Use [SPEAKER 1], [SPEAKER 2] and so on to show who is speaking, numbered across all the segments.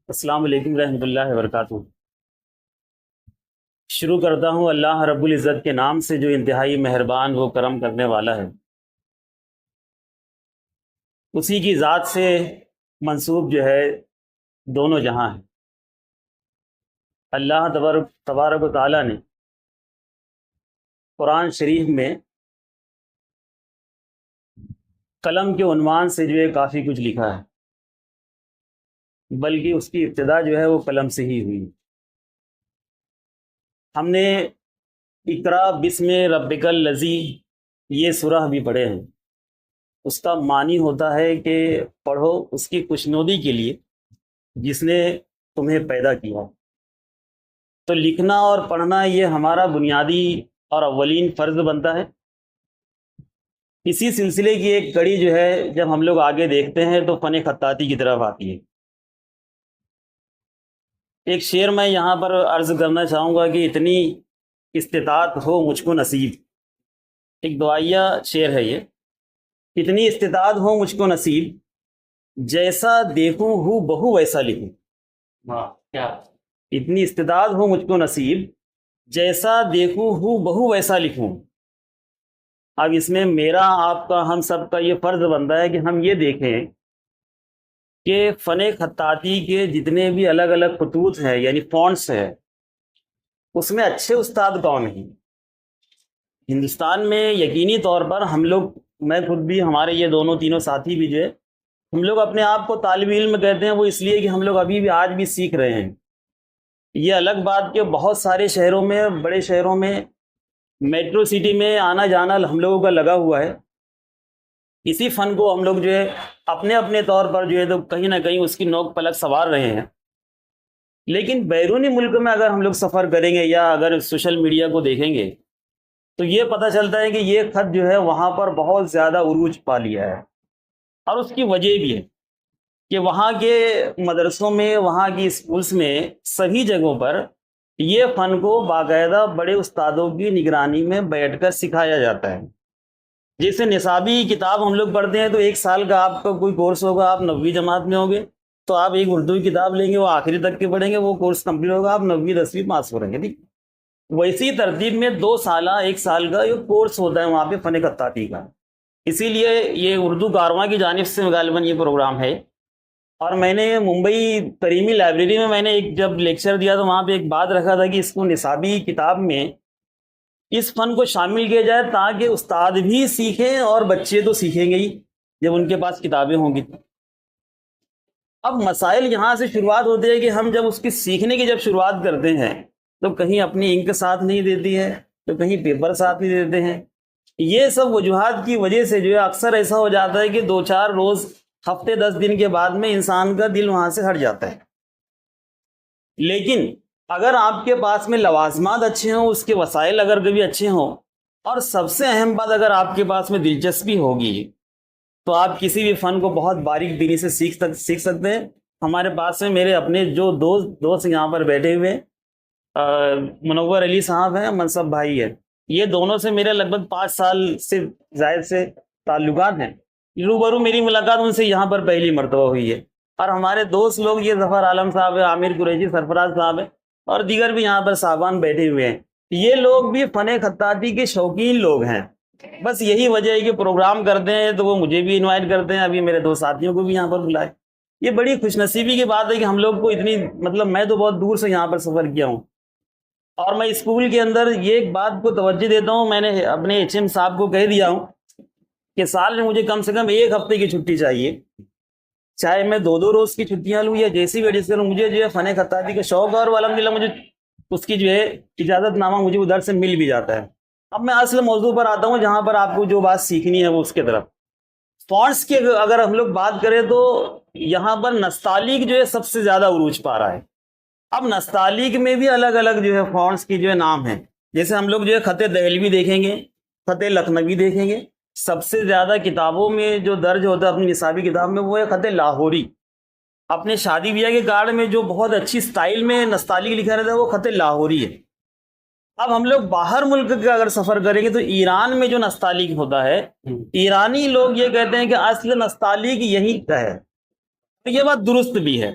[SPEAKER 1] السلام علیکم ورحمۃ اللہ وبرکاتہ۔ شروع کرتا ہوں اللہ رب العزت کے نام سے جو انتہائی مہربان و کرم کرنے والا ہے، اسی کی ذات سے منسوب جو ہے دونوں جہاں ہے۔ اللہ تبارک و تعالیٰ نے قرآن شریف میں قلم کے عنوان سے جو ہے کافی کچھ لکھا ہے، بلکہ اس کی ابتدا جو ہے وہ قلم سے ہی ہوئی۔ ہم نے اقرا بسم ربک الذی یہ سورہ بھی پڑھے ہیں۔ اس کا معنی ہوتا ہے کہ پڑھو اس کی خوشنودی کے لیے جس نے تمہیں پیدا کیا۔ تو لکھنا اور پڑھنا یہ ہمارا بنیادی اور اولین فرض بنتا ہے۔ اسی سلسلے کی ایک کڑی جو ہے جب ہم لوگ آگے دیکھتے ہیں تو فن خطاطی کی طرف آتی ہے۔ ایک شعر میں یہاں پر عرض کرنا چاہوں گا کہ اتنی استطاعت ہو مجھ کو نصیب، ایک دعائیہ شعر ہے یہ۔ اتنی استطاعت ہو مجھ کو نصیب، جیسا دیکھوں ہوں بہو ویسا لکھوں۔ واہ کیا! اتنی استطاعت ہو مجھ کو نصیب، جیسا دیکھوں ہوں بہو ویسا لکھوں۔ اب اس میں میرا، آپ کا، ہم سب کا یہ فرض بنتا ہے کہ ہم یہ دیکھیں کہ فن خطاطی کے جتنے بھی الگ الگ خطوط ہیں یعنی فونٹس ہیں، اس میں اچھے استاد کون ہیں۔ ہندوستان میں یقینی طور پر ہم لوگ، میں خود بھی، ہمارے یہ دونوں تینوں ساتھی بھی جو ہے، ہم لوگ اپنے آپ کو طالب علم کہتے ہیں، وہ اس لیے کہ ہم لوگ ابھی بھی آج بھی سیکھ رہے ہیں۔ یہ الگ بات کہ بہت سارے شہروں میں، بڑے شہروں میں، میٹرو سٹی میں آنا جانا ہم لوگوں کا لگا ہوا ہے۔ اسی فن کو ہم لوگ جو ہے اپنے اپنے طور پر جو ہے تو کہیں نہ کہیں اس کی نوک پلک سنوار رہے ہیں۔ لیکن بیرونی ملک میں اگر ہم لوگ سفر کریں گے یا اگر سوشل میڈیا کو دیکھیں گے تو یہ پتہ چلتا ہے کہ یہ خط جو ہے وہاں پر بہت زیادہ عروج پا لیا ہے، اور اس کی وجہ بھی ہے کہ وہاں کے مدرسوں میں، وہاں کی اسکولس میں، سبھی جگہوں پر یہ فن کو باقاعدہ بڑے استادوں کی نگرانی میں بیٹھ کر سکھایا جاتا ہے۔ جیسے نصابی کتاب ہم لوگ پڑھتے ہیں تو 1 سال کا آپ کا کوئی کورس ہوگا، آپ 9ویں جماعت میں ہوگے تو آپ ایک اردو کی کتاب لیں گے، وہ آخری تک کے پڑھیں گے، وہ کورس کمپلیٹ ہوگا، آپ 9ویں 10ویں پاس ہو رہیں گے۔ ٹھیک، ویسی ترتیب میں 2 سالہ 1 سال کا یہ کورس ہوتا ہے وہاں پہ فن خطاطی کا۔ اسی لیے یہ اردو کارواں کی جانب سے غالباً یہ پروگرام ہے۔ اور میں نے ممبئی کریمی لائبریری میں نے ایک جب لیکچر دیا تو وہاں پہ ایک بات رکھا تھا کہ اس کو نصابی کتاب میں اس فن کو شامل کیا جائے تاکہ استاد بھی سیکھیں اور بچے تو سیکھیں گے ہی جب ان کے پاس کتابیں ہوں گی۔ اب مسائل یہاں سے شروعات ہوتی ہے کہ ہم جب اس کی سیکھنے کی جب شروعات کرتے ہیں تو کہیں اپنی انک ساتھ نہیں دیتی ہے تو کہیں پیپر ساتھ نہیں دیتے ہیں۔ یہ سب وجوہات کی وجہ سے جو ہے اکثر ایسا ہو جاتا ہے کہ 2-4 روز، ہفتے 10 دن کے بعد میں انسان کا دل وہاں سے ہٹ جاتا ہے۔ لیکن اگر آپ کے پاس میں لوازمات اچھے ہوں، اس کے وسائل اگر کبھی اچھے ہوں، اور سب سے اہم بات اگر آپ کے پاس میں دلچسپی ہوگی تو آپ کسی بھی فن کو بہت باریک بینی سے سیکھ سکتے ہیں۔ ہمارے پاس میں میرے اپنے جو دوست یہاں پر بیٹھے ہوئے، منور علی صاحب ہیں، منصب بھائی ہے، یہ دونوں سے میرے لگ بھگ 5 سال سے زائد سے تعلقات ہیں۔ روبرو میری ملاقات ان سے یہاں پر پہلی مرتبہ ہوئی ہے۔ اور ہمارے دوست لوگ یہ ظفر عالم صاحب ہے، عامر قریشی، سرفراز صاحب ہے، اور دیگر بھی یہاں پر صاحبان بیٹھے ہوئے ہیں۔ یہ لوگ بھی فن خطاطی کے شوقین لوگ ہیں۔ بس یہی وجہ ہے کہ پروگرام کرتے ہیں تو وہ مجھے بھی انوائٹ کرتے ہیں، ابھی میرے 2 ساتھیوں کو بھی یہاں پر بلائے۔ یہ بڑی خوش نصیبی کی بات ہے کہ ہم لوگ کو اتنی، مطلب میں تو بہت دور سے یہاں پر سفر کیا ہوں، اور میں اسکول کے اندر یہ ایک بات کو توجہ دیتا ہوں، میں نے اپنے ایچ ایم صاحب کو کہہ دیا ہوں کہ سال میں مجھے کم سے کم 1 ہفتے کی چھٹی چاہیے، چاہے میں 2 روز کی چھٹیاں لوں یا جیسی بھی ایڈجسٹ کروں، مجھے جو ہے فن خطاطی کا شوق ہے، اور الحمدللہ مجھے اس کی جو ہے اجازت نامہ مجھے ادھر سے مل بھی جاتا ہے۔ اب میں اصل موضوع پر آتا ہوں جہاں پر آپ کو جو بات سیکھنی ہے وہ اس کے طرف۔ فونٹس کی اگر ہم لوگ بات کریں تو یہاں پر نستعلیق جو ہے سب سے زیادہ عروج پا رہا ہے۔ اب نستعلیق میں بھی الگ الگ جو ہے فونٹس کی جو ہے نام ہیں، جیسے ہم لوگ جو ہے خط دہلوی دیکھیں گے، خط لکھنوی دیکھیں گے۔ سب سے زیادہ کتابوں میں جو درج ہوتا ہے اپنی نصابی کتاب میں وہ ہے خط لاہوری۔ اپنے شادی بیاہ کے کارڈ میں جو بہت اچھی سٹائل میں نستعلیق لکھا رہتا ہے وہ خط لاہوری ہے۔ اب ہم لوگ باہر ملک کا اگر سفر کریں گے تو ایران میں جو نستعلیق ہوتا ہے، ایرانی لوگ یہ کہتے ہیں کہ اصل نستعلیق یہی کا ہے، تو یہ بات درست بھی ہے۔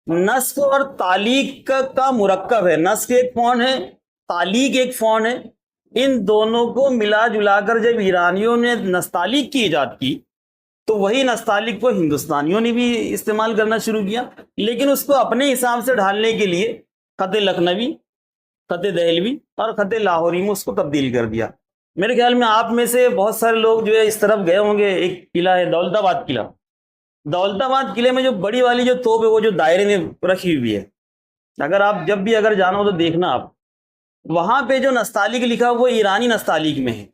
[SPEAKER 1] نسخ اور تعلیق کا مرکب ہے. نسخ ایک فون ہے, تعلیق ایک فون ہے. ان دونوں کو ملا جلا کر جب ایرانیوں نے نستعلیق کی ایجاد کی تو وہی نستعلیق کو ہندوستانیوں نے بھی استعمال کرنا شروع کیا, لیکن اس کو اپنے حساب سے ڈھالنے کے لیے خط لکھنوی, خط دہلوی اور خط لاہوری میں اس کو تبدیل کر دیا. میرے خیال میں آپ میں سے بہت سارے لوگ جو ہے اس طرف گئے ہوں گے. ایک قلعہ ہے دولت آباد قلعہ. دولت آباد قلعے میں جو بڑی والی جو توپ ہے وہ جو دائرے میں رکھی ہوئی ہے, اگر آپ جب بھی اگر جانا ہو تو دیکھنا آپ, وہاں پہ جو نستعلیق لکھا وہ ایرانی نستعلیق میں ہے.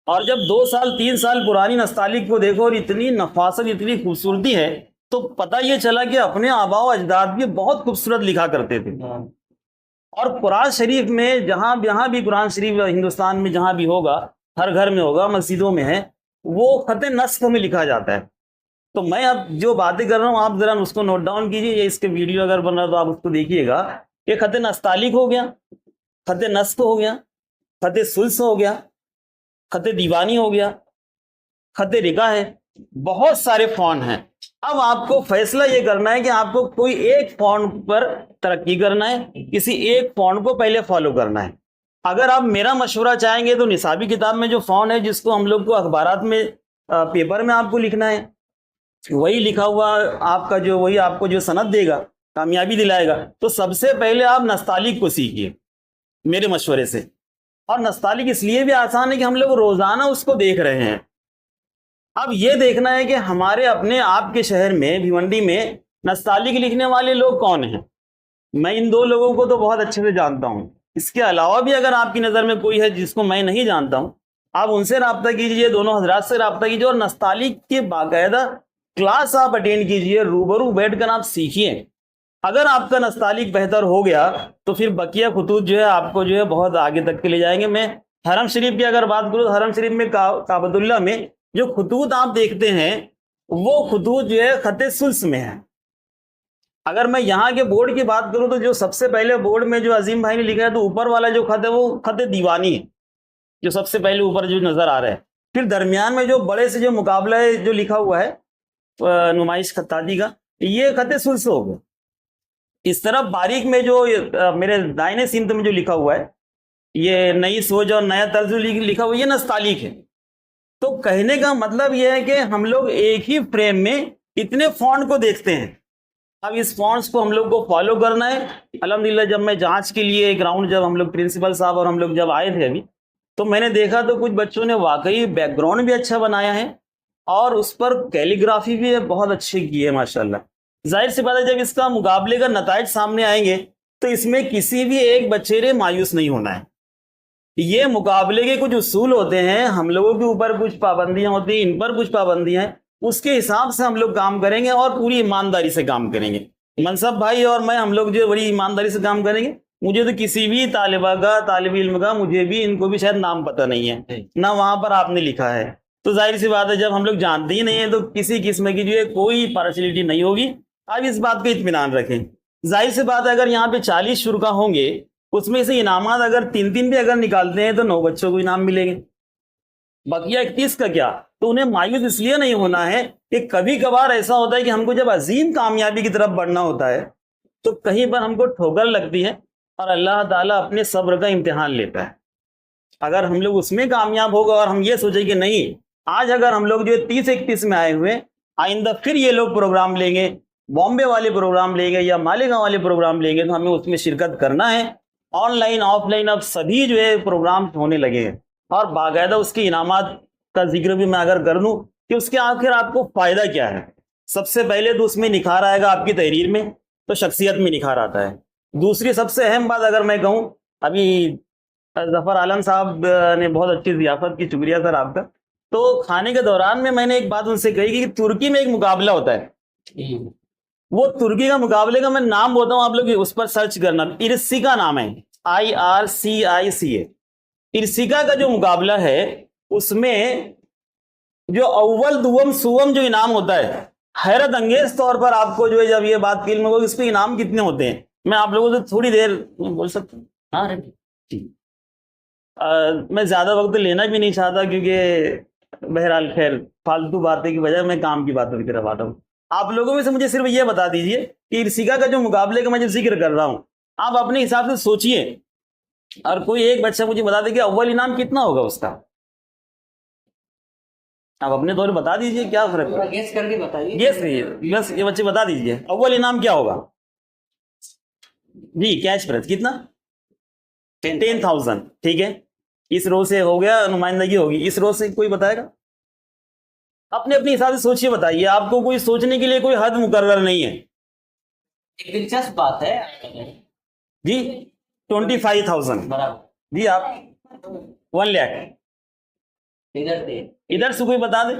[SPEAKER 1] اور جب 2 سال 3 سال پرانی نستعلیق کو دیکھو اور اتنی نفاست, اتنی خوبصورتی ہے, تو پتہ یہ چلا کہ اپنے آباء و اجداد بھی بہت خوبصورت لکھا کرتے تھے. اور قرآن شریف میں جہاں بھی قرآن شریف ہندوستان میں جہاں بھی ہوگا, ہر گھر میں ہوگا, مسجدوں میں ہے, وہ خط نسخ میں لکھا جاتا ہے. تو میں اب جو باتیں کر رہا ہوں آپ ذرا اس کو نوٹ ڈاؤن کیجئے, یا اس کے ویڈیو اگر بن رہا تو آپ اس کو دیکھیے گا. کہ خط نستعلیق ہو گیا, خط نسخ ہو گیا, خط ثلث ہو گیا, خط دیوانی ہو گیا, خط رقہ ہے, بہت سارے فون ہیں. اب آپ کو فیصلہ یہ کرنا ہے کہ آپ کو کوئی ایک فون پر ترقی کرنا ہے, کسی ایک فون کو پہلے فالو کرنا ہے. اگر آپ میرا مشورہ چاہیں گے تو نصابی کتاب میں جو فون ہے, جس کو ہم لوگ کو اخبارات میں پیپر میں آپ کو لکھنا ہے, وہی لکھا ہوا آپ کا جو وہی آپ کو جو سند دے گا, کامیابی دلائے گا. تو سب سے پہلے آپ نستعلیق کو سیکھیے میرے مشورے سے. اور نستعلیق اس لیے بھی آسان ہے کہ ہم لوگ روزانہ اس کو دیکھ رہے ہیں. اب یہ دیکھنا ہے کہ ہمارے اپنے آپ کے شہر میں بھیونڈی میں نستعلیق لکھنے والے لوگ کون ہیں. میں ان 2 لوگوں کو تو بہت اچھے سے جانتا ہوں. اس کے علاوہ بھی اگر آپ کی نظر میں کوئی ہے جس کو میں نہیں جانتا ہوں, آپ ان سے رابطہ کیجئے, دونوں حضرات سے رابطہ کیجئے, اور نستعلیق کے باقاعدہ کلاس آپ اٹینڈ کیجئے, روبرو بیٹھ کر آپ سیکھیے. اگر آپ کا نستعلیق بہتر ہو گیا تو پھر بقیہ خطوط جو ہے آپ کو جو ہے بہت آگے تک کے لے جائیں گے. میں حرم شریف کی اگر بات کروں تو حرم شریف میں کعبۃ اللہ میں جو خطوط آپ دیکھتے ہیں وہ خطوط جو ہے خط ثلث میں ہے. اگر میں یہاں کے بورڈ کی بات کروں تو جو سب سے پہلے بورڈ میں جو عظیم بھائی نے لکھا ہے تو اوپر والا جو خط ہے وہ خط دیوانی ہے, جو سب سے پہلے اوپر جو نظر آ رہا ہے. پھر درمیان میں جو بڑے سے جو مقابلہ ہے جو لکھا ہوا ہے نمائش خطاطی کا, یہ خط ثلث ہو گیا. اس طرح باریک میں جو میرے دائنے سمت میں جو لکھا ہوا ہے, یہ نئی سوچ اور نیا طرز لکھا ہوا ہے, یہ نستعلیق ہے. تو کہنے کا مطلب یہ ہے کہ ہم لوگ ایک ہی فریم میں اتنے فونٹ کو دیکھتے ہیں. اب اس فونٹس کو ہم لوگ کو فالو کرنا ہے. الحمدللہ جب میں جانچ کے لیے ایک راؤنڈ, جب ہم لوگ پرنسپل صاحب اور ہم لوگ جب آئے تھے ابھی, تو میں نے دیکھا تو کچھ بچوں نے واقعی بیک گراؤنڈ بھی اچھا بنایا ہے اور اس پر کیلیگرافی بھی بہت اچھی کی ہے ماشاءاللہ. ظاہر سی بات ہے جب اس کا مقابلے کا نتائج سامنے آئیں گے تو اس میں کسی بھی ایک بچے نے مایوس نہیں ہونا ہے. یہ مقابلے کے کچھ اصول ہوتے ہیں, ہم لوگوں کے اوپر کچھ پابندیاں ہوتی ہیں, ان پر کچھ پابندیاں ہیں, اس کے حساب سے ہم لوگ کام کریں گے اور پوری ایمانداری سے کام کریں گے. منصب بھائی اور میں ہم لوگ جو بڑی ایمانداری سے کام کریں گے. مجھے تو کسی بھی طالبہ کا, طالب علم کا, مجھے بھی ان کو بھی شاید نام پتہ نہیں ہے, نہ وہاں پر آپ نے لکھا ہے. تو ظاہر سی بات ہے جب ہم لوگ جانتے ہی نہیں ہیں تو کسی قسم کی جو ہے کوئی پارشلٹی نہیں ہوگی. آپ اس بات کا اطمینان رکھیں. ظاہر سی بات ہے اگر یہاں پہ 40 شرکا ہوں گے, اس میں سے انعامات اگر 3 بھی اگر نکالتے ہیں تو 9 بچوں کو انعام ملیں گے, بقیہ 31 کا کیا. تو انہیں مایوس اس لیے نہیں ہونا ہے کہ کبھی کبھار ایسا ہوتا ہے کہ ہم کو جب عظیم کامیابی کی طرف بڑھنا ہوتا ہے تو کہیں پر ہم کو ٹھوکر لگتی ہے اور اللہ تعالیٰ اپنے صبر کا امتحان لیتا ہے. اگر ہم لوگ اس میں کامیاب ہوگا اور ہم یہ سوچیں کہ نہیں, آج اگر ہم لوگ جو 30-31 میں آئے ہوئے, آئندہ پھر یہ لوگ پروگرام لیں گے, بامبے والے پروگرام لیں گے یا مالیگاؤں والے پروگرام لیں گے, تو ہمیں اس میں شرکت کرنا ہے. آن لائن آف لائن اب سبھی جو ہے پروگرام ہونے لگے ہیں, اور باقاعدہ اس کے انعامات کا ذکر بھی میں اگر کر دوں کہ اس کے آخر آپ کو فائدہ کیا ہے. سب سے پہلے تو اس میں نکھار آئے گا آپ کی تحریر میں, تو شخصیت میں نکھار آتا ہے. دوسری سب سے اہم بات اگر میں کہوں, ابھی ظفر عالم صاحب نے بہت اچھی ضیافت کی, شکریہ سر آپ کا. تو کھانے کے دوران میں نے ایک بات ان سے کہی کہ ترکی میں ایک مقابلہ ہوتا ہے, وہ ترکی کا مقابلے کا میں نام بولتا ہوں, آپ لوگ اس پر سرچ کرنا. ارسیکا نام ہے, IRCICA. ارسیکا کا جو مقابلہ ہے اس میں جو اول دوم سوم جو انعام ہوتا ہے, حیرت انگیز طور پر آپ کو جو ہے جب یہ بات کی علم ہوگی اس پہ انعام کتنے ہوتے ہیں. میں آپ لوگوں سے تھوڑی دیر بول سکتا ہوں. ہاں میں زیادہ وقت لینا بھی نہیں چاہتا کیونکہ بہرحال خیر فالتو باتیں کی وجہ میں کام کی باتوں کی طرف آتا ہوں. آپ لوگوں میں سے مجھے صرف یہ بتا دیجئے کہ ارسیکا کا جو مقابلے کا میں جو ذکر کر رہا ہوں آپ اپنے حساب سے سوچئے اور کوئی ایک بچہ مجھے بتا دے کہ اول انعام کتنا ہوگا اس کا، آپ اپنے طور بتا دیجئے کیا فرق ہے،
[SPEAKER 2] گیس کر کے بتائیے،
[SPEAKER 1] گیس نہیں بس یہ بچے بتا دیجئے اول انعام کیا ہوگا جی، کیش پرائز کتنا 10,000، ٹھیک ہے، اس رو سے ہو گیا نمائندگی ہوگی، اس رو سے کوئی بتائے گا؟ اپنے حساب سے سوچئے بتائیے، آپ کو کوئی سوچنے کے لیے کوئی حد مقرر نہیں ہے
[SPEAKER 2] ایک دلچسپ بات ہے
[SPEAKER 1] جی 25,000
[SPEAKER 2] برابر،
[SPEAKER 1] جی، آپ 1 لاکھ
[SPEAKER 2] ادھر سے
[SPEAKER 1] ادھر سے کوئی بتا دے،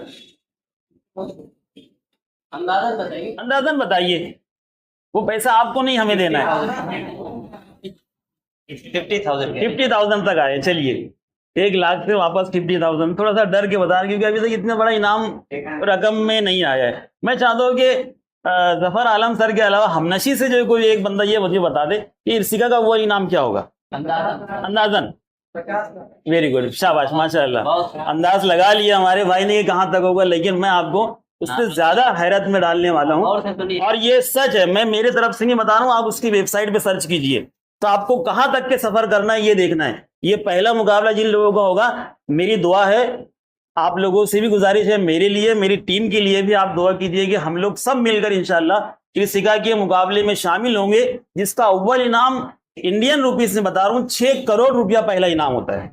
[SPEAKER 2] اندازہ بتائیے،
[SPEAKER 1] اندازاً بتائیے، وہ پیسہ آپ کو نہیں ہمیں دینا ہے، 50,000 تک آئے، چلیے 1 لاکھ سے واپس 50,000، تھوڑا سا ڈر کے بتا رہے کیونکہ ابھی تک اتنا بڑا انعام رقم میں نہیں آیا ہے۔ میں چاہتا ہوں کہ ظفر عالم سر کے علاوہ ہمنشی سے جو کوئی ایک بندہ یہ مجھے بتا دے کہ ارسیکا کا وہ انعام کیا ہوگا اندازاً۔ ویری گڈ، شاباش، ماشاء اللہ، انداز لگا لیا ہمارے بھائی نے کہ کہاں تک ہوگا، لیکن میں آپ کو اس سے زیادہ حیرت میں ڈالنے والا ہوں، اور یہ سچ ہے، میں میرے طرف سے نہیں بتا رہا ہوں، آپ اس کی ویب سائٹ پہ سرچ کیجئے تو آپ کو کہاں تک کے سفر کرنا ہے یہ دیکھنا ہے۔ یہ پہلا مقابلہ جن لوگوں کا ہوگا، میری دعا ہے، آپ لوگوں سے بھی گزارش ہے، میرے لیے، میری ٹیم کے لیے بھی آپ دعا کیجئے کہ ہم لوگ سب مل کر انشاءاللہ ارسیکا کے مقابلے میں شامل ہوں گے، جس کا اول انعام انڈین روپیز میں بتا رہا ہوں 6 کروڑ روپیہ پہلا انعام ہوتا ہے،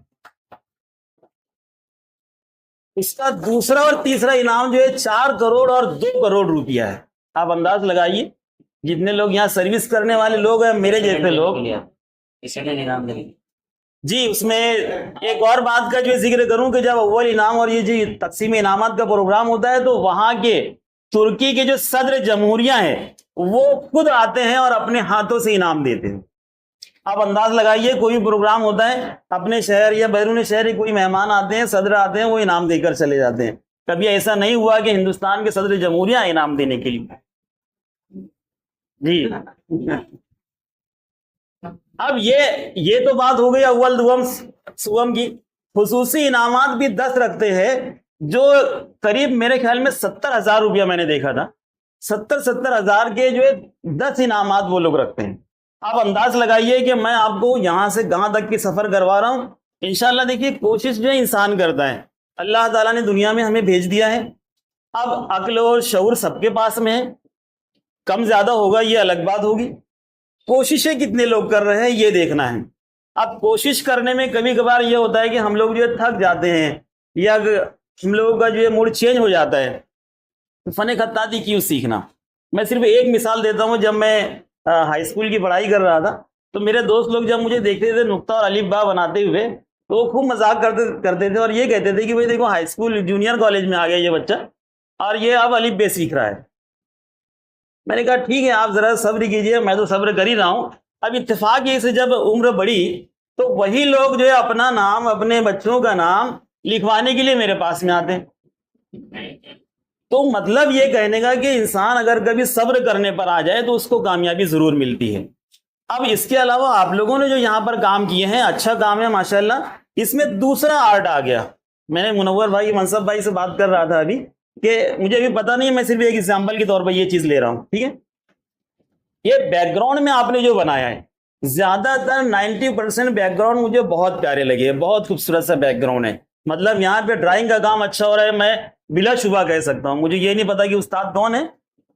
[SPEAKER 1] اس کا دوسرا اور تیسرا انعام جو ہے 4 کروڑ اور 2 کروڑ روپیہ ہے۔ آپ انداز لگائیے، جتنے لوگ یہاں سروس کرنے والے لوگ ہیں، میرے جیسے لوگ، جی اس میں ایک اور بات کا جو ذکر کروں کہ جب اول انعام اور یہ جو تقسیم انعامات کا پروگرام ہوتا ہے تو وہاں کے ترکی کے جو صدر جمہوریہ ہیں وہ خود آتے ہیں اور اپنے ہاتھوں سے انعام دیتے ہیں۔ آپ انداز لگائیے، کوئی بھی پروگرام ہوتا ہے، اپنے شہر یا بیرون شہر کوئی مہمان آتے ہیں، صدر آتے ہیں، وہ انعام دے کر چلے جاتے ہیں۔ کبھی ایسا نہیں ہوا کہ ہندوستان کے صدر جمہوریہ انعام دینے کے لیے، جی۔ اب یہ تو بات ہو گئی اول دوم سوم کی۔ خصوصی انعامات بھی 10 رکھتے ہیں، جو قریب میرے خیال میں 70,000 روپیہ میں نے دیکھا تھا، 70,000 کے جو 10 انعامات وہ لوگ رکھتے ہیں۔ آپ انداز لگائیے کہ میں آپ کو یہاں سے کہاں تک کی سفر کروا رہا ہوں۔ انشاءاللہ دیکھیے، کوشش جو ہے انسان کرتا ہے، اللہ تعالیٰ نے دنیا میں ہمیں بھیج دیا ہے، اب عقل اور شعور سب کے پاس میں ہے، کم زیادہ ہوگا یہ الگ بات ہوگی، کوششیں کتنے لوگ کر رہے ہیں یہ دیکھنا ہے۔ اب کوشش کرنے میں کبھی کبھار یہ ہوتا ہے کہ ہم لوگ جو ہے تھک جاتے ہیں، یا ہم لوگوں کا جو ہے موڈ چینج ہو جاتا ہے، تو فن خطاطی کیوں سیکھنا؟ میں صرف ایک مثال دیتا ہوں، جب میں ہائی اسکول کی پڑھائی کر رہا تھا تو میرے دوست لوگ جب مجھے دیکھتے تھے نقطہ اور الف با بناتے ہوئے تو وہ خوب مذاق کرتے تھے اور یہ کہتے تھے کہ بھائی دیکھو ہائی اسکول جونیئر کالج میں آ گیا یہ بچہ اور یہ اب الف بے سیکھ رہا ہے۔ میں نے کہا ٹھیک ہے، آپ ذرا صبر کیجئے، میں تو صبر کر ہی رہا ہوں۔ اب اتفاق یہ سے جب عمر بڑھی تو وہی لوگ جو ہے اپنا نام، اپنے بچوں کا نام لکھوانے کے لیے میرے پاس میں آتے ہیں۔ تو مطلب یہ کہنے کا کہ انسان اگر کبھی صبر کرنے پر آ جائے تو اس کو کامیابی ضرور ملتی ہے۔ اب اس کے علاوہ آپ لوگوں نے جو یہاں پر کام کیے ہیں، اچھا کام ہے ماشاءاللہ۔ اس میں دوسرا آرٹ آ گیا، میں نے منور بھائی، منصب بھائی سے بات کر رہا تھا ابھی کہ مجھے ابھی پتہ نہیں ہے، میں صرف ایک ایگزامپل کے طور پر یہ چیز لے رہا ہوں، ٹھیک ہے؟ یہ بیک گراؤنڈ میں آپ نے جو بنایا ہے، زیادہ تر 90% بیک گراؤنڈ مجھے بہت پیارے لگے، بہت خوبصورت سا بیک گراؤنڈ ہے۔ مطلب یہاں پہ ڈرائنگ کا کام اچھا ہو رہا ہے، میں بلا شبہ کہہ سکتا ہوں، مجھے یہ نہیں پتا کہ استاد کون ہے،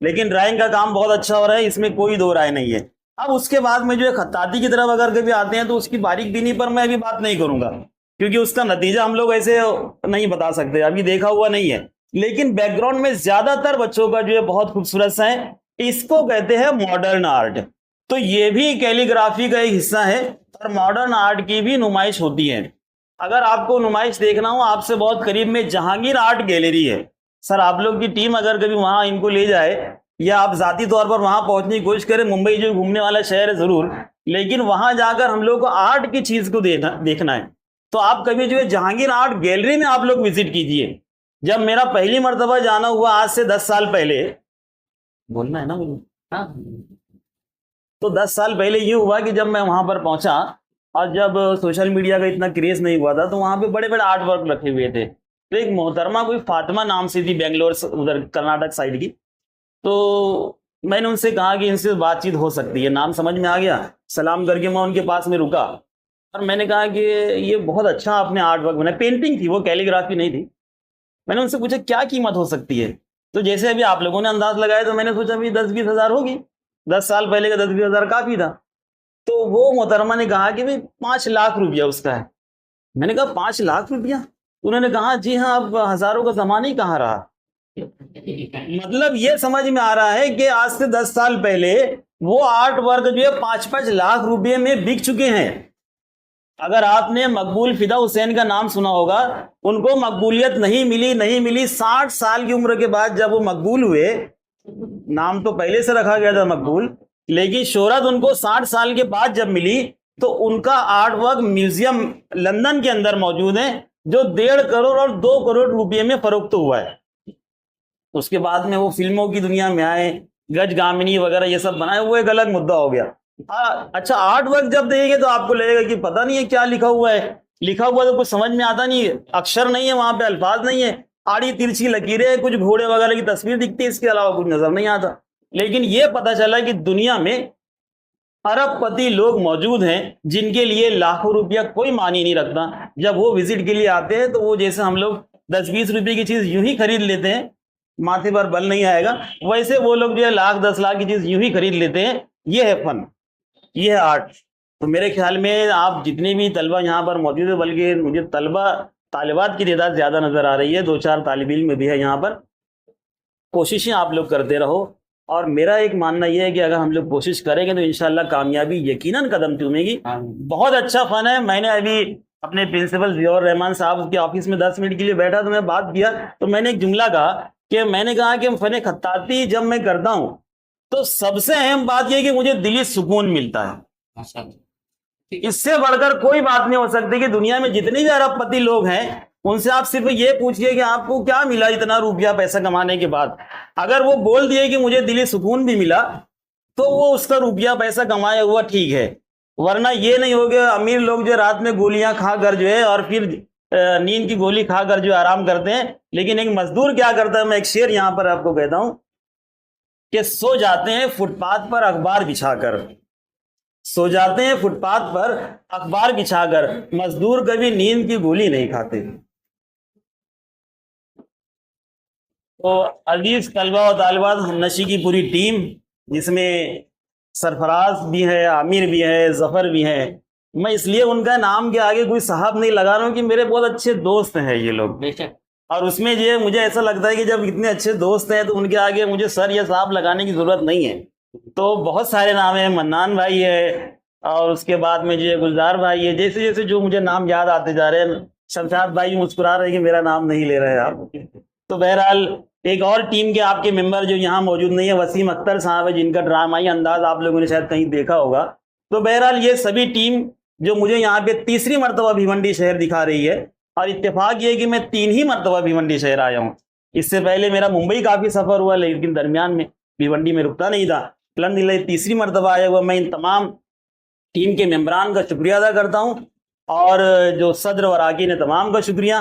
[SPEAKER 1] لیکن ڈرائنگ کا کام بہت اچھا ہو رہا ہے، اس میں کوئی دو رائے نہیں ہے۔ اب اس کے بعد میں جو ہے خطاطی کی طرف اگر کبھی آتے ہیں تو اس کی باریک بینی پر میں ابھی بات نہیں کروں گا، کیونکہ اس کا نتیجہ ہم لوگ ایسے نہیں بتا سکتے، ابھی دیکھا ہوا نہیں ہے۔ لیکن بیک گراؤنڈ میں زیادہ تر بچوں کا جو ہے بہت خوبصورت سا ہے، اس کو کہتے ہیں ماڈرن آرٹ۔ تو یہ بھی کیلیگرافی کا ایک حصہ ہے اور ماڈرن آرٹ کی بھی نمائش ہوتی ہے۔ اگر آپ کو نمائش دیکھنا ہو، آپ سے بہت قریب میں جہانگیر آرٹ گیلری ہے، سر آپ لوگ کی ٹیم اگر کبھی وہاں ان کو لے جائے یا آپ ذاتی طور پر وہاں پہنچنے کی کوشش کریں، ممبئی جو گھومنے والا شہر ہے ضرور، لیکن وہاں جا کر ہم لوگ کو آرٹ کی چیز کو دیکھنا ہے تو آپ کبھی جو ہے جہانگیر آرٹ گیلری میں آپ لوگ وزٹ کیجئے۔ جب میرا پہلی مرتبہ جانا ہوا آج سے 10 سال پہلے، بولنا ہے نا مجھے، تو 10 سال پہلے یہ ہوا کہ جب میں وہاں پر پہنچا اور جب سوشل میڈیا کا اتنا کریز نہیں ہوا تھا تو وہاں پہ بڑے بڑے آرٹ ورک رکھے ہوئے تھے۔ تو ایک محترمہ کوئی فاطمہ نام سے تھی، بنگلور ادھر کرناٹک سائڈ کی، تو میں نے ان سے کہا کہ ان سے بات چیت ہو سکتی ہے، نام سمجھ میں آ گیا، سلام کر کے میں ان کے پاس میں رکا اور میں نے کہا کہ یہ بہت اچھا آپ نے آرٹ ورک بنایا، پینٹنگ تھی وہ، کیلیگرافی نہیں تھی۔ میں نے ان سے پوچھا کیا قیمت ہو سکتی ہے، تو جیسے ابھی آپ لوگوں نے انداز لگایا تو میں نے سوچا بھی 10-20 ہزار ہوگی، 10 سال پہلے کا 10-20 ہزار کافی تھا۔ تو وہ محترمہ نے کہا کہ 5 لاکھ روپیہ اس کا ہے۔ میں نے کہا 5 لاکھ روپیہ؟ انہوں نے کہا جی ہاں، اب ہزاروں کا زمانہ ہی کہاں رہا۔ مطلب یہ سمجھ میں آ رہا ہے کہ آج سے 10 سال پہلے وہ آرٹ ورک جو ہے 5-5 لاکھ روپے میں بک چکے ہیں۔ اگر آپ نے مقبول فدا حسین کا نام سنا ہوگا، ان کو مقبولیت نہیں ملی 60 سال کی عمر کے بعد جب وہ مقبول ہوئے، نام تو پہلے سے رکھا گیا تھا مقبول، لیکن شہرت ان کو 60 سال کے بعد جب ملی تو ان کا آرٹ ورک میوزیم لندن کے اندر موجود ہے، جو 1.5 کروڑ اور 2 کروڑ روپے میں فروخت ہوا ہے۔ اس کے بعد میں وہ فلموں کی دنیا میں آئے، گج گامنی وغیرہ یہ سب بنائے، وہ ایک الگ مدعا ہو گیا۔ اچھا آرٹ ورک جب دیکھیں گے تو آپ کو لگے گا کہ پتہ نہیں ہے کیا لکھا ہوا ہے، لکھا ہوا تو کچھ سمجھ میں آتا نہیں ہے، اکشر نہیں ہے وہاں پہ، الفاظ نہیں ہے، آڑی ترچھی لکیریں، کچھ گھوڑے وغیرہ کی تصویر دکھتی ہے، اس کے علاوہ کچھ نظر نہیں آتا۔ لیکن یہ پتہ چلا کہ دنیا میں ارب پتی لوگ موجود ہیں جن کے لیے لاکھوں روپیہ کوئی معنی نہیں رکھتا۔ جب وہ وزٹ کے لیے آتے ہیں تو وہ جیسے ہم لوگ 10-20 روپے کی چیز یوں ہی خرید لیتے ہیں، ماتھے پر بل نہیں آئے گا، ویسے وہ لوگ جو ہے 1,00,000-10 لاکھ کی چیز یوں ہی خرید لیتے ہیں۔ یہ ہے فن، یہ ہے آرٹ۔ تو میرے خیال میں آپ جتنے بھی طلبہ یہاں پر موجود ہیں، بلکہ مجھے طالبات کی تعداد زیادہ نظر آ رہی ہے، 2-4 طالب علم بھی ہے یہاں پر، کوششیں آپ لوگ کرتے رہو۔ اور میرا ایک ماننا یہ ہے کہ اگر ہم لوگ کوشش کریں گے تو انشاءاللہ کامیابی یقیناً قدم چومے گی۔ بہت اچھا فن ہے۔ میں نے ابھی اپنے پرنسپل ضیاء الرحمان صاحب کے آفس میں 10 منٹ کے لیے بیٹھا تو میں بات کیا تو میں نے ایک جملہ کہا کہ میں نے کہا کہ فن خطاطی جب میں کرتا ہوں تو سب سے اہم بات یہ کہ مجھے دلی سکون ملتا ہے۔ اس سے بڑھ کر کوئی بات نہیں ہو سکتی کہ دنیا میں جتنے بھی ارب پتی لوگ ہیں ان سے آپ صرف یہ پوچھئے کہ آپ کو کیا ملا اتنا روپیہ پیسہ کمانے کے بعد، اگر وہ بول دیے کہ مجھے دلی سکون بھی ملا تو وہ اس کا روپیہ پیسہ کمایا ہوا ٹھیک ہے، ورنہ یہ نہیں ہوگا امیر لوگ جو رات میں گولیاں کھا کر جو ہے اور پھر نیند کی گولی کھا کر جو آرام کرتے ہیں، لیکن ایک مزدور کیا کرتا ہے، میں ایک شعر یہاں پر آپ کو کہتا ہوں کہ سو جاتے ہیں فٹ پاتھ پر اخبار بچھا کر، سو جاتے ہیں فٹ پاتھ پر اخبار بچھا کر، مزدور کبھی نیند کی گولی نہیں کھاتے۔ تو عزیز طلبہ و طالبات، ہم نشی کی پوری ٹیم جس میں سرفراز بھی ہے، عامر بھی ہے، ظفر بھی ہے، میں اس لیے ان کا نام کے آگے کوئی صاحب نہیں لگا رہا ہوں کہ میرے بہت اچھے دوست ہیں یہ لوگ،
[SPEAKER 2] بے شک۔
[SPEAKER 1] اور اس میں جو ہے مجھے ایسا لگتا ہے کہ جب اتنے اچھے دوست ہیں تو ان کے آگے مجھے سر یا صاحب لگانے کی ضرورت نہیں ہے۔ تو بہت سارے نام ہیں، منان بھائی ہے، اور اس کے بعد میں جو ہے گلزار بھائی ہے، جیسے جیسے جو مجھے نام یاد آتے جا رہے ہیں، شمشاد بھائی مسکرا رہے ہیں کہ میرا نام نہیں لے رہے آپ۔ تو بہرحال ایک اور ٹیم کے آپ کے ممبر جو یہاں موجود نہیں ہے، وسیم اختر صاحب ہے، جن کا ڈرامائی انداز آپ لوگوں نے شاید کہیں دیکھا ہوگا۔ تو بہرحال یہ سبھی ٹیم جو مجھے یہاں پہ تیسری مرتبہ بھیونڈی شہر دکھا رہی ہے، اور اتفاق یہ ہے کہ میں 3 ہی مرتبہ بھیونڈی شہر آیا ہوں۔ اس سے پہلے میرا ممبئی کافی سفر ہوا، لیکن درمیان میں بھیونڈی میں رکتا نہیں تھا۔ الحمدللہ تیسری مرتبہ آیا ہوا۔ میں ان تمام ٹیم کے ممبران کا شکریہ ادا کرتا ہوں، اور جو صدر اور اراکین نے تمام کا شکریہ۔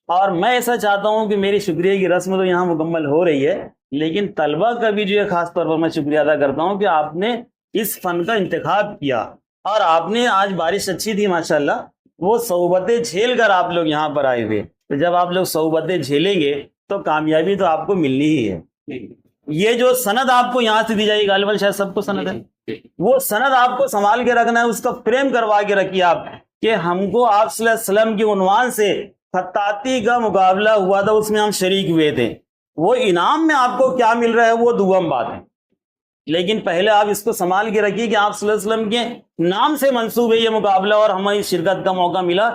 [SPEAKER 1] اور میں ایسا چاہتا ہوں کہ میری شکریہ کی رسم تو یہاں مکمل ہو رہی ہے، لیکن طلبہ کا بھی جو ہے خاص طور پر میں شکریہ ادا کرتا ہوں کہ آپ نے اس فن کا انتخاب کیا، اور آپ نے آج بارش اچھی تھی ماشاءاللہ، وہ صعوبتیں جھیل کر آپ لوگ یہاں پر آئے ہوئے۔ تو جب آپ لوگ صعوبتیں جھیلیں گے تو کامیابی تو آپ کو ملنی ہی ہے۔ یہ جو سند آپ کو یہاں سے دی جائے گی، غالباً شاید سب کو سند ہے، وہ سند آپ کو سنبھال کے رکھنا ہے، اس کا فریم کروا کے رکھیے آپ کہ ہم کو آپ صلی اللہ علیہ وسلم کے عنوان سے خطاطی کا مقابلہ ہوا تھا، اس میں ہم شریک ہوئے تھے، وہ انعام میں آپ کو کیا مل رہا ہے وہ دوم بات ہے، لیکن پہلے آپ اس کو سنبھال کے رکھیے کہ آپ صلی اللہ علیہ وسلم کے نام سے منسوب ہے یہ مقابلہ، اور ہمیں شرکت کا موقع ملا۔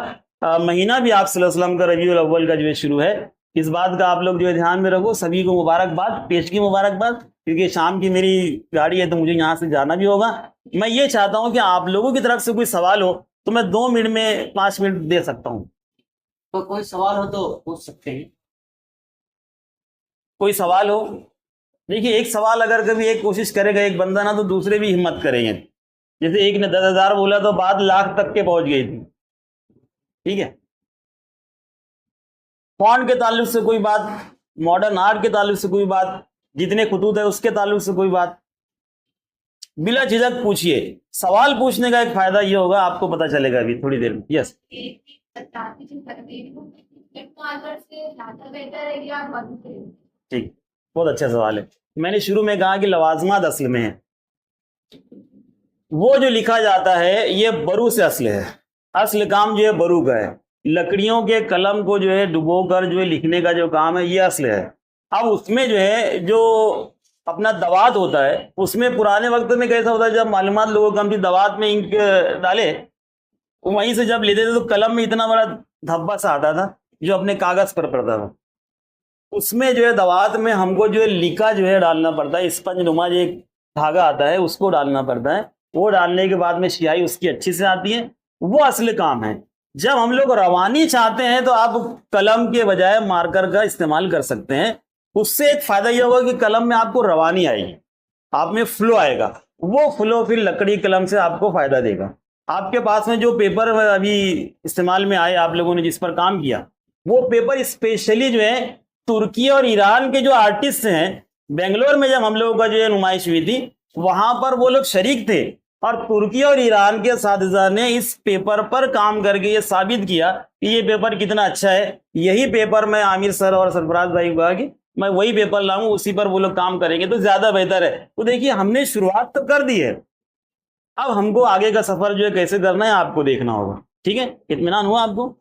[SPEAKER 1] مہینہ بھی آپ صلی اللہ علیہ وسلم کا ربیع الاول کا جو ہے شروع ہے، اس بات کا آپ لوگ جو ہے دھیان میں رکھو۔ سبھی کو مبارکباد، پیشگی مبارکباد، کیونکہ شام کی میری گاڑی ہے تو مجھے یہاں سے جانا بھی ہوگا۔ میں یہ چاہتا ہوں کہ آپ لوگوں کی طرف سے کوئی سوال ہو تو میں 2 منٹ میں 5 منٹ دے سکتا ہوں۔
[SPEAKER 2] تو کوئی سوال ہو تو پوچھ سکتے ہیں۔
[SPEAKER 1] کوئی سوال ہو؟ دیکھیے ایک سوال اگر کبھی ایک کوشش کرے گا ایک بندہ نا، تو دوسرے بھی ہمت کریں گے۔ جیسے ایک نے 10,000 بولا تو بات لاکھ تک کے پہنچ گئی تھی، ٹھیک ہے۔ فونٹ کے تعلق سے کوئی بات، ماڈرن آرٹ کے تعلق سے کوئی بات، جتنے خطوط ہے اس کے تعلق سے کوئی بات، بلا جھجک پوچھیے. سوال پوچھنے کا ایک فائدہ یہ ہوگا, آپ کو پتہ چلے گا ابھی تھوڑی دیر میں. یس, ٹھیک, بہت اچھا سوال ہے. میں نے شروع میں کہا کہ لوازمات اصل میں ہیں. وہ جو لکھا جاتا ہے یہ برو سے اصل ہے. اصل کام جو ہے برو کا ہے. لکڑیوں کے قلم کو جو ہے ڈبو کر جو ہے لکھنے کا جو کام ہے یہ اصل ہے. اب اس میں جو ہے جو اپنا دوات ہوتا ہے, اس میں پرانے وقت میں کیسا ہوتا ہے, جب معلومات لوگوں کو کم تھی, دوات میں انک ڈالے, وہیں سے جب لیتے تھے تو قلم میں اتنا بڑا دھبا سا آتا تھا جو اپنے کاغذ پر پڑتا تھا. اس میں جو ہے دوات میں ہم کو جو ہے لکا جو ہے ڈالنا پڑتا ہے, اسپنج نما جو ایک دھاگا آتا ہے اس کو ڈالنا پڑتا ہے. وہ ڈالنے کے بعد میں سیاہی اس کی اچھی سے آتی ہے. وہ اصل کام ہے. جب ہم لوگ روانی چاہتے ہیں تو آپ قلم کے بجائے مارکر کا استعمال کر سکتے ہیں. اس سے ایک فائدہ یہ ہوگا کہ قلم میں آپ کو روانی آئے گی, آپ میں فلو آئے گا. وہ فلو پھر لکڑی قلم سے آپ کو فائدہ دے گا. آپ کے پاس میں جو پیپر ابھی استعمال میں آئے, آپ لوگوں نے جس پر کام کیا, وہ پیپر اسپیشلی جو ہے ترکی اور ایران کے جو آرٹسٹ ہیں, بنگلور میں جب ہم لوگوں کا جو ہے نمائش ہوئی تھی وہاں پر وہ لوگ شریک تھے, اور ترکی اور ایران کے اساتذہ نے اس پیپر پر کام کر کے یہ ثابت کیا کہ یہ پیپر کتنا اچھا ہے. یہی پیپر میں عامر سر اور سرفراز بھائی کو کہا کہ میں وہی پیپر لاؤں, اسی پر وہ لوگ کام کریں گے تو زیادہ بہتر ہے. تو دیکھیے ہم نے شروعات تو کر دی ہے, اب ہم کو آگے کا سفر جو ہے کیسے کرنا ہے آپ کو دیکھنا ہوگا. ٹھیک ہے, اطمینان ہوا آپ کو؟